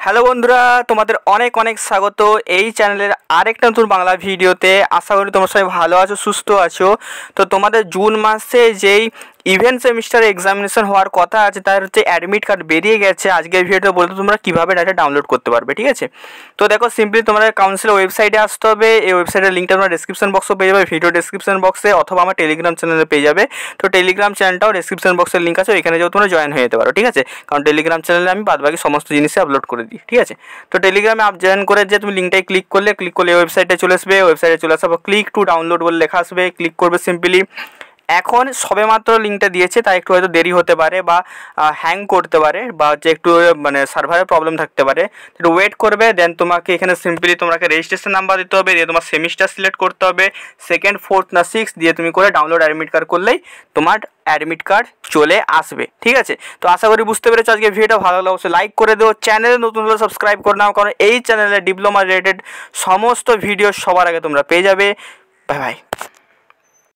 Hello বন্ধুরা, তোমাদের অনেক অনেক স্বাগত এই চ্যানেলের আরেকটা নতুন বাংলা ভিডিওতে। আশা করি তোমরা সবাই ভালো আছো, সুস্থ আছো। তো তোমাদের জুন মাসে যেই ইভেন্ট সেমিস্টার এক্সামিনেশন হওয়ার কথা আছে তার হচ্ছে অ্যাডমিট কার্ড বেরিয়ে গেছে। আজকের ভিডিওতে বলতে তোমরা কীভাবে ডাটা ডাউনলোড করতে পারবে, ঠিক আছে? তো দেখো, সিম্পলি তোমরা কাউন্সিলের ওয়েবসাইটে আসতে হবে। এই ওয়েবসাইটের লিঙ্কটা তোমরা ডেসক্রিপশন বক্সে পেয়ে যাবে, ভিডিও ডেসক্রিপশন বক্সে, অথবা আমার টেলিগ্রাম চ্যানেলে পেয়ে যাবে। তো টেলিগ্রাম চ্যানেলটাও ডেসক্রিপশন বক্সের লিঙ্ক আছে, ওইখানে যাও তোমরা জয়েন হয়ে যেতে পারো, ঠিক আছে? কারণ টেলিগ্রাম চ্যানেলে আমি বাদবাকি সমস্ত জিনিসই আপলোড করে দিই, ঠিক আছে? তো টেলিগ্রামে জয়েন করে যে তুমি লিঙ্কটাই ক্লিক করলে ওয়েবসাইটে চলে আসবে। ওয়েবসাইটে চলে আসার পর ক্লিক টু ডাউনলোড বলে লেখা আসবে, ক্লিক করবে সিম্পলি। এখন সবেমাত্র লিঙ্কটা দিয়েছে, তাই একটু হয়তো দেরি হতে পারে বা হ্যাং করতে পারে বা যে একটু মানে সার্ভারের প্রবলেম থাকতে পারে। একটু ওয়েট করবে। দেন তোমাকে এখানে সিম্পলি তোমাকে রেজিস্ট্রেশন নাম্বার দিতে হবে, দিয়ে তোমার সেমিস্টার সিলেক্ট করতে হবে, 2nd 4th না 6th দিয়ে তুমি করে ডাউনলোড অ্যাডমিট কার্ড করলেই তোমার অ্যাডমিট কার্ড চলে আসবে, ঠিক আছে? তো আশা করি বুঝতে পেরেছো। আজকে ভিডিওটা ভালো লাগলে অবশ্যই লাইক করে দেবো, চ্যানেলে নতুন হলে সাবস্ক্রাইব করে নাও, কারণ এই চ্যানেলে ডিপ্লোমা রিলেটেড সমস্ত ভিডিও সবার আগে তোমরা পেয়ে যাবে। Bye bye.